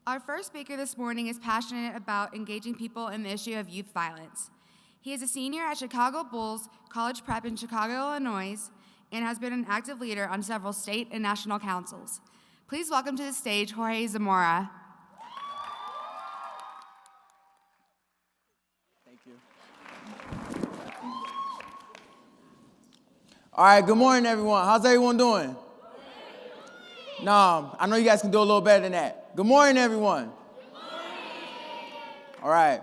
Our first speaker this morning is passionate about engaging people in the issue of youth violence. He is a senior at Chicago Bulls College Prep in Chicago, Illinois, and has been an active leader on several state and national councils. Please welcome to the stage Jorge Zamora. Thank you. All right, good morning, everyone. How's everyone doing? No, I know you guys can do a little better than that. Good morning, everyone. Good morning. All right.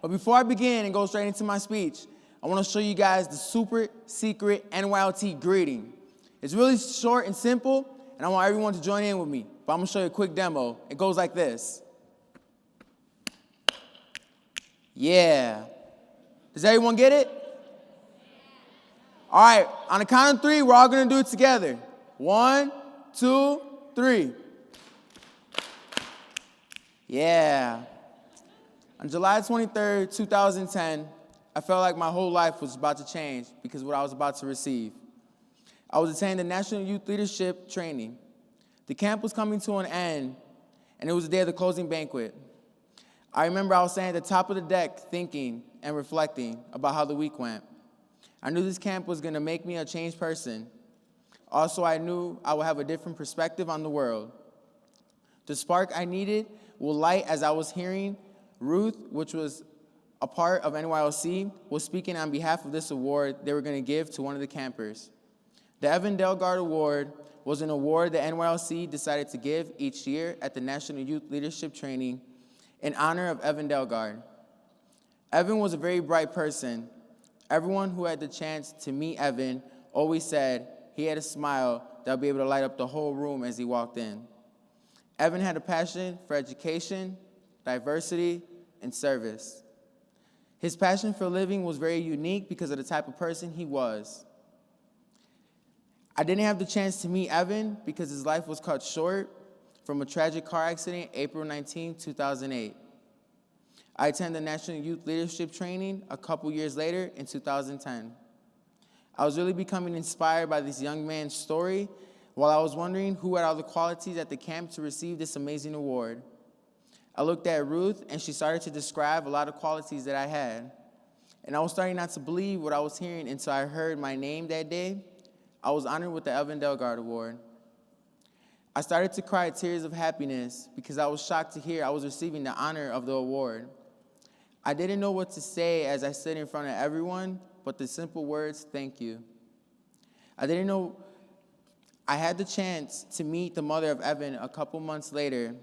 But before I begin and go straight into my speech, I want to show you guys the super secret NYLC greeting. It's really short and simple, and I want everyone to join in with me. But I'm going to show you a quick demo. It goes like this. Yeah. Does everyone get it? All right. On the count of three, we're all going to do it together. 1, 2, 3. Yeah. On July 23rd, 2010, I felt like my whole life was about to change because of what I was about to receive. I was attending the National Youth Leadership Training. The camp was coming to an end, and it was the day of the closing banquet. I remember I was standing at the top of the deck thinking and reflecting about how the week went. I knew this camp was going to make me a changed person. Also, I knew I would have a different perspective on the world. The spark I needed will light as I was hearing Ruth, which was a part of NYLC, was speaking on behalf of this award they were going to give to one of the campers. The Evan Delgarde Award was an award that NYLC decided to give each year at the National Youth Leadership Training in honor of Evan Delgarde. Evan was a very bright person. Everyone who had the chance to meet Evan always said he had a smile that would be able to light up the whole room as he walked in. Evan had a passion for education, diversity, and service. His passion for living was very unique because of the type of person he was. I didn't have the chance to meet Evan because his life was cut short from a tragic car accident April 19, 2008. I attended the National Youth Leadership Training a couple years later in 2010. I was really becoming inspired by this young man's story while I was wondering who had all the qualities at the camp to receive this amazing award. I looked at Ruth, and she started to describe a lot of qualities that I had. And I was starting not to believe what I was hearing until I heard my name that day. I was honored with the Evan Delgarde Award. I started to cry tears of happiness because I was shocked to hear I was receiving the honor of the award. I didn't know what to say as I stood in front of everyone, but the simple words, thank you. I didn't know I had the chance to meet the mother of Evan a couple months later.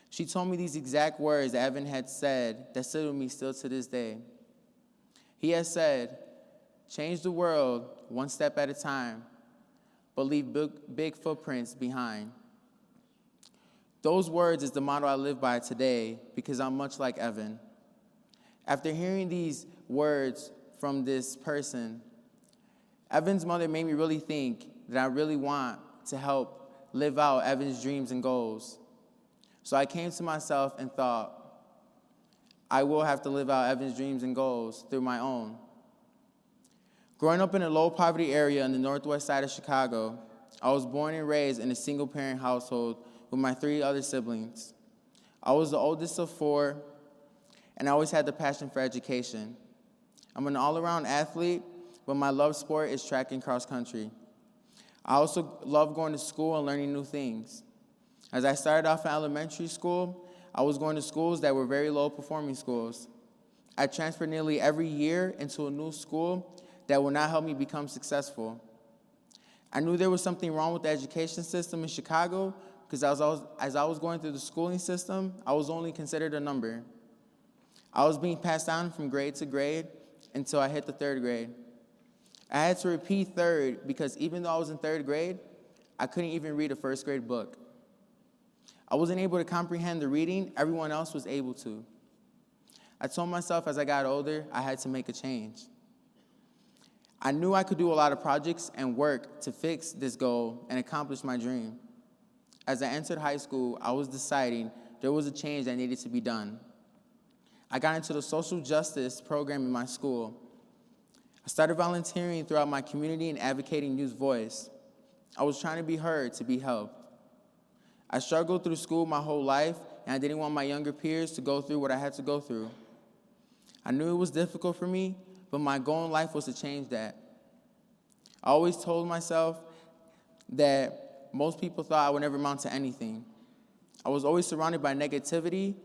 She told me these exact words that Evan had said that stood with me still to this day. He has said, change the world one step at a time, but leave big footprints behind. Those words is the motto I live by today because I'm much like Evan. After hearing these words from this person, Evan's mother made me really think that I really want to help live out Evan's dreams and goals. So I came to myself and thought, I will have to live out Evan's dreams and goals through my own. Growing up in a low-poverty area on the northwest side of Chicago, I was born and raised in a single-parent household with my 3 other siblings. I was the oldest of 4, and I always had the passion for education. I'm an all-around athlete, but my love sport is track and cross-country. I also love going to school and learning new things. As I started off in elementary school, I was going to schools that were very low-performing schools. I transferred nearly every year into a new school that would not help me become successful. I knew there was something wrong with the education system in Chicago because as I was going through the schooling system, I was only considered a number. I was being passed down from grade to grade until I hit the 3rd grade. I had to repeat 3rd because even though I was in 3rd grade, I couldn't even read a 1st grade book. I wasn't able to comprehend the reading everyone else was able to. I told myself as I got older, I had to make a change. I knew I could do a lot of projects and work to fix this goal and accomplish my dream. As I entered high school, I was deciding there was a change that needed to be done. I got into the social justice program in my school. I started volunteering throughout my community and advocating youth voice. I was trying to be heard, to be helped. I struggled through school my whole life, and I didn't want my younger peers to go through what I had to go through. I knew it was difficult for me, but my goal in life was to change that. I always told myself that most people thought I would never amount to anything. I was always surrounded by negativity,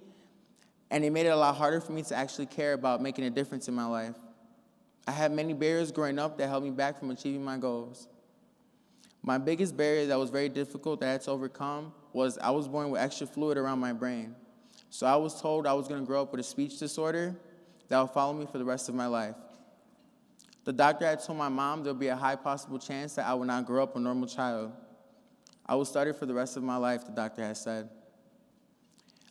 and it made it a lot harder for me to actually care about making a difference in my life. I had many barriers growing up that held me back from achieving my goals. My biggest barrier that was very difficult that I had to overcome was I was born with extra fluid around my brain. So I was told I was going to grow up with a speech disorder that would follow me for the rest of my life. The doctor had told my mom there would be a high possible chance that I would not grow up a normal child. I would stutter for the rest of my life, the doctor had said.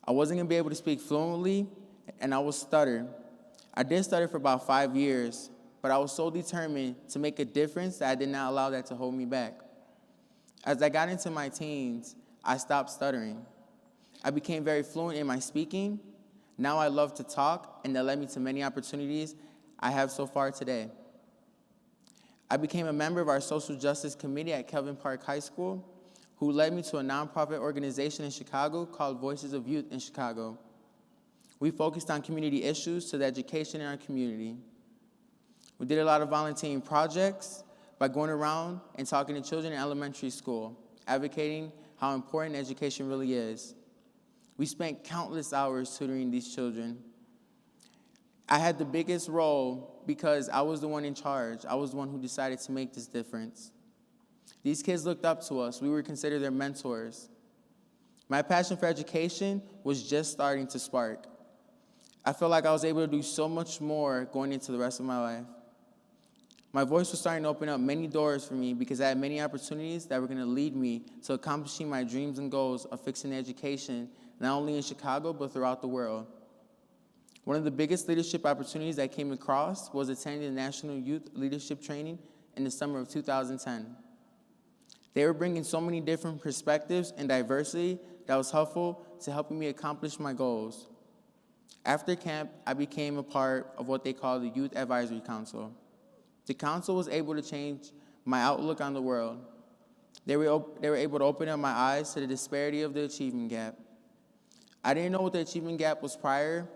I wasn't going to be able to speak fluently, and I would stutter. I did stutter for about 5 years, but I was so determined to make a difference that I did not allow that to hold me back. As I got into my teens, I stopped stuttering. I became very fluent in my speaking. Now I love to talk, and that led me to many opportunities I have so far today. I became a member of our social justice committee at Kelvin Park High School, who led me to a nonprofit organization in Chicago called Voices of Youth in Chicago. We focused on community issues to the education in our community. We did a lot of volunteering projects by going around and talking to children in elementary school, advocating how important education really is. We spent countless hours tutoring these children. I had the biggest role because I was the one in charge. I was the one who decided to make this difference. These kids looked up to us. We were considered their mentors. My passion for education was just starting to spark. I felt like I was able to do so much more going into the rest of my life. My voice was starting to open up many doors for me because I had many opportunities that were going to lead me to accomplishing my dreams and goals of fixing education, not only in Chicago, but throughout the world. One of the biggest leadership opportunities I came across was attending the National Youth Leadership Training in the summer of 2010. They were bringing so many different perspectives and diversity that was helpful to helping me accomplish my goals. After camp, I became a part of what they call the Youth Advisory Council. The council was able to change my outlook on the world. They were able to open up my eyes to the disparity of the achievement gap. I didn't know what the achievement gap was prior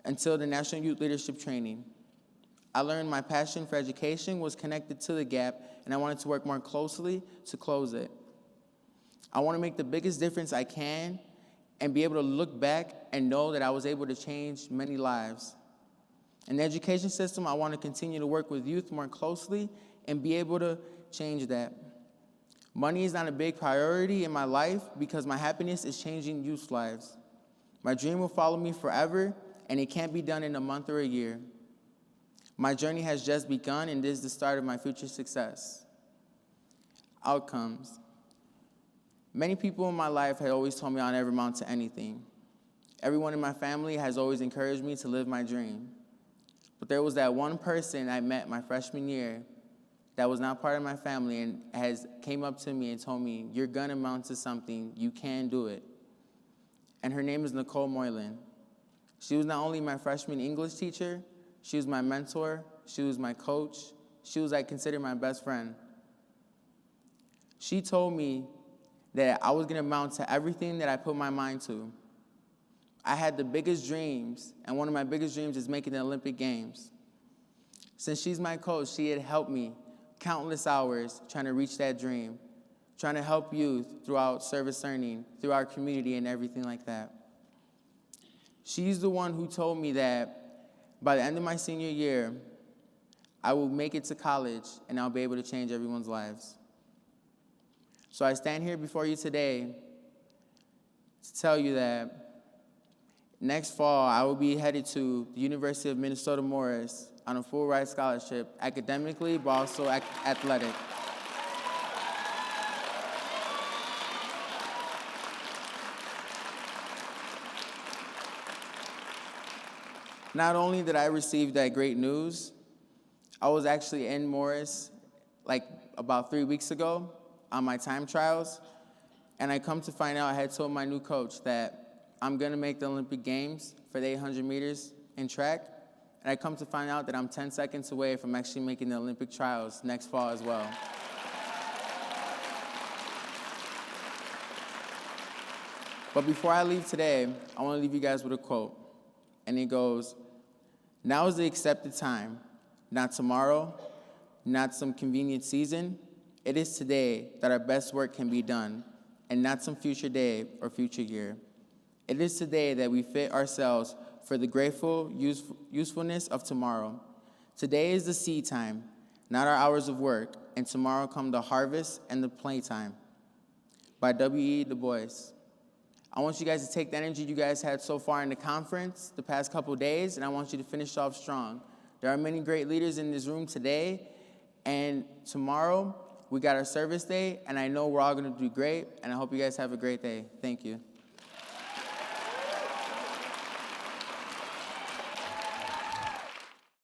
until the National Youth Leadership Training. I learned my passion for education was connected to the gap, and I wanted to work more closely to close it. I want to make the biggest difference I can and be able to look back and know that I was able to change many lives. In the education system, I want to continue to work with youth more closely and be able to change that. Money is not a big priority in my life because my happiness is changing youth's lives. My dream will follow me forever, and it can't be done in a month or a year. My journey has just begun, and this is the start of my future success. Outcomes. Many people in my life had always told me I'll never amount to anything. Everyone in my family has always encouraged me to live my dream. But there was that one person I met my freshman year that was not part of my family and came up to me and told me, "You're gonna amount to something, you can do it." And her name is Nicole Moylan. She was not only my freshman English teacher, she was my mentor, she was my coach, she was, I consider, my best friend. She told me that I was gonna amount to everything that I put my mind to. I had the biggest dreams, and one of my biggest dreams is making the Olympic Games. Since she's my coach, she had helped me countless hours trying to reach that dream, trying to help youth throughout service learning, through our community and everything like that. She's the one who told me that by the end of my senior year, I will make it to college and I'll be able to change everyone's lives. So I stand here before you today to tell you that next fall, I will be headed to the University of Minnesota Morris on a full ride scholarship, academically, but also athletic. Not only did I receive that great news, I was actually in Morris like about 3 weeks ago on my time trials, and I come to find out I had told my new coach that I'm gonna make the Olympic Games for the 800 meters in track, and I come to find out that I'm 10 seconds away from actually making the Olympic trials next fall as well. But before I leave today, I want to leave you guys with a quote. And it goes, "Now is the accepted time, not tomorrow, not some convenient season. It is today that our best work can be done, and not some future day or future year. It is today that we fit ourselves for the grateful usefulness of tomorrow. Today is the seed time, not our hours of work, and tomorrow come the harvest and the playtime." By W.E. Du Bois. I want you guys to take the energy you guys had so far in the conference the past couple days, and I want you to finish off strong. There are many great leaders in this room today, and tomorrow we got our service day, and I know we're all going to do great, and I hope you guys have a great day. Thank you.